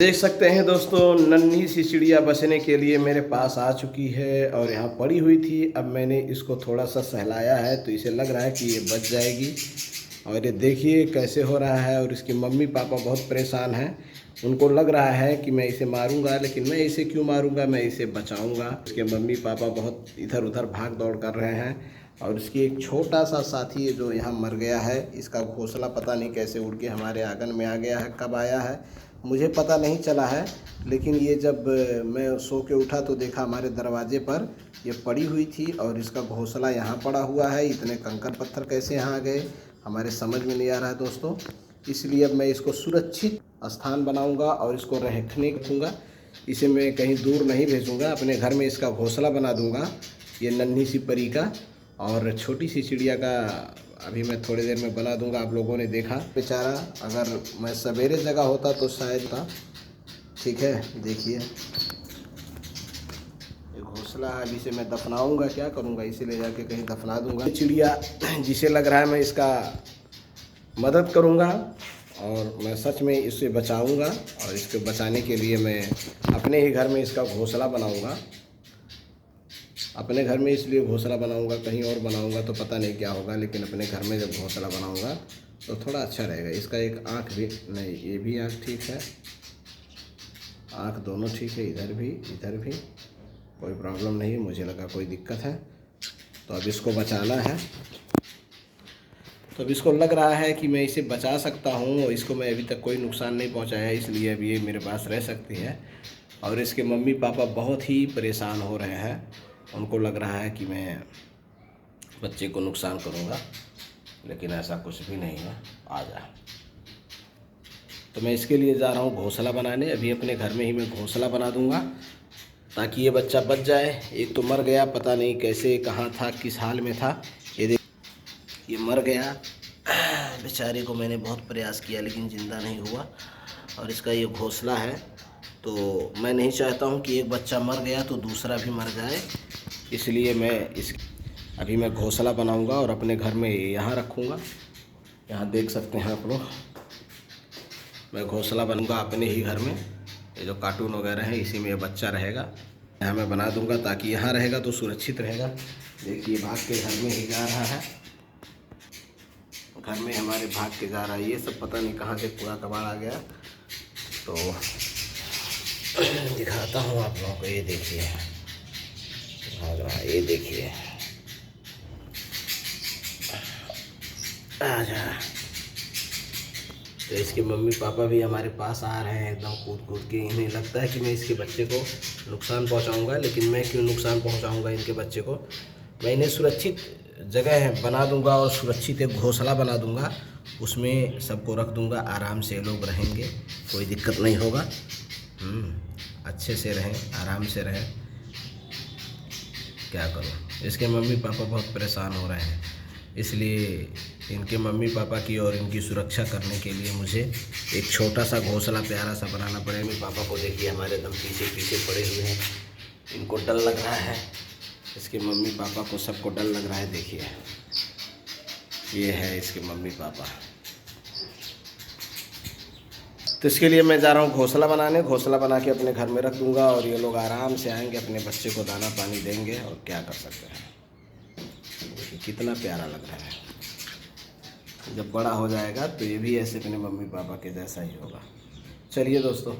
देख सकते हैं दोस्तों, नन्ही सी चिड़िया बचने के लिए मेरे पास आ चुकी है और यहाँ पड़ी हुई थी। अब मैंने इसको थोड़ा सा सहलाया है तो इसे लग रहा है कि ये बच जाएगी। और ये देखिए कैसे हो रहा है। और इसके मम्मी पापा बहुत परेशान हैं। उनको लग रहा है कि मैं इसे मारूंगा, लेकिन मैं इसे क्यों मारूंगा, मैं इसे बचाऊंगा। इसके मम्मी पापा बहुत इधर उधर भाग दौड़ कर रहे हैं। और इसकी एक छोटा सा साथी है जो यहाँ मर गया है। इसका घोंसला पता नहीं कैसे उड़ के हमारे आंगन में आ गया है, कब आया है मुझे पता नहीं चला है। लेकिन ये जब मैं सो के उठा तो देखा हमारे दरवाजे पर ये पड़ी हुई थी और इसका घोंसला यहाँ पड़ा हुआ है। इतने कंकड़ पत्थर कैसे यहाँ आ गए हमारे समझ में नहीं आ रहा है दोस्तों। इसलिए अब मैं इसको सुरक्षित स्थान बनाऊंगा और इसको रखने रखूँगा। इसे मैं कहीं दूर नहीं भेजूँगा, अपने घर में इसका घोंसला बना दूँगा। ये नन्ही सी परी का और छोटी सी चिड़िया का अभी मैं थोड़ी देर में बना दूंगा। आप लोगों ने देखा बेचारा, अगर मैं सवेरे जगह होता तो शायद था। ठीक है, देखिए ये घोंसला है। अभी इसे मैं दफनाऊंगा, क्या करूंगा, इसे ले जाके कहीं दफना दूंगा। चिड़िया जिसे लग रहा है मैं इसका मदद करूंगा और मैं सच में इसे बचाऊंगा। और इसको बचाने के लिए मैं अपने ही घर में इसका घोंसला बनाऊंगा। अपने घर में इसलिए घोंसला बनाऊंगा, कहीं और बनाऊंगा तो पता नहीं क्या होगा। लेकिन अपने घर में जब घोंसला बनाऊंगा तो थोड़ा अच्छा रहेगा। इसका एक आँख भी नहीं, ये भी आँख ठीक है, आँख दोनों ठीक है, इधर भी कोई प्रॉब्लम नहीं है। मुझे लगा कोई दिक्कत है तो अब इसको बचाना है। तो अब इसको लग रहा है कि मैं इसे बचा सकता हूँ और इसको मैं अभी तक कोई नुकसान नहीं पहुँचाया, इसलिए अब ये मेरे पास रह सकती है। और इसके मम्मी पापा बहुत ही परेशान हो रहे हैं। उनको लग रहा है कि मैं बच्चे को नुकसान करूँगा, लेकिन ऐसा कुछ भी नहीं है। आ जा, तो मैं इसके लिए जा रहा हूँ घोंसला बनाने। अभी अपने घर में ही मैं घोंसला बना दूँगा ताकि ये बच्चा बच जाए। एक तो मर गया, पता नहीं कैसे, कहाँ था, किस हाल में था। ये देख, ये मर गया बेचारे को। मैंने बहुत प्रयास किया लेकिन ज़िंदा नहीं हुआ। और इसका ये घोंसला है, तो मैं नहीं चाहता हूँ कि एक बच्चा मर गया तो दूसरा भी मर जाए। इसलिए अभी मैं घोंसला बनाऊंगा और अपने घर में यहाँ रखूँगा। यहाँ देख सकते हैं आप लोग, मैं घोंसला बनूंगा अपने ही घर में। ये जो कार्टून वगैरह है इसी में ये बच्चा रहेगा। यहाँ मैं बना दूंगा ताकि यहाँ रहेगा तो सुरक्षित रहेगा। देखिए भाग के घर में ही जा रहा है, घर में हमारे भाग के जा रहा है। ये सब पता नहीं कहाँ से पूरा कबाड़ आ गया। तो दिखाता हूँ आप लोगों को, ये देखिए भाग रहा है, ये देखिए आ जा। तो इसके मम्मी पापा भी हमारे पास आ रहे हैं एकदम कूद कूद के। इन्हें लगता है कि मैं इसके बच्चे को नुकसान पहुंचाऊंगा, लेकिन मैं क्यों नुकसान पहुंचाऊंगा इनके बच्चे को। मैं इन्हें सुरक्षित जगह बना दूंगा और सुरक्षित एक घोंसला बना दूंगा, उसमें सबको रख दूंगा। आराम से लोग रहेंगे, कोई दिक्कत नहीं होगा। अच्छे से रहें, आराम से रहें। क्या करूं, इसके मम्मी पापा बहुत परेशान हो रहे हैं। इसलिए इनके मम्मी पापा की और इनकी सुरक्षा करने के लिए मुझे एक छोटा सा घोंसला प्यारा सा बनाना पड़ेगा। मम्मी पापा को देखिए हमारे एकदम पीछे पीछे पड़े हुए हैं, इनको डर लग रहा है। इसके मम्मी पापा को सबको डर लग रहा है। देखिए ये है इसके मम्मी पापा। तो इसके लिए मैं जा रहा हूँ घोंसला बनाने। घोंसला बना के अपने घर में रख दूँगा और ये लोग आराम से आएंगे, अपने बच्चे को दाना पानी देंगे। और क्या कर सकते हैं, देखिए कितना प्यारा लग रहा है। जब बड़ा हो जाएगा तो ये भी ऐसे अपने मम्मी पापा के जैसा ही होगा। चलिए दोस्तों।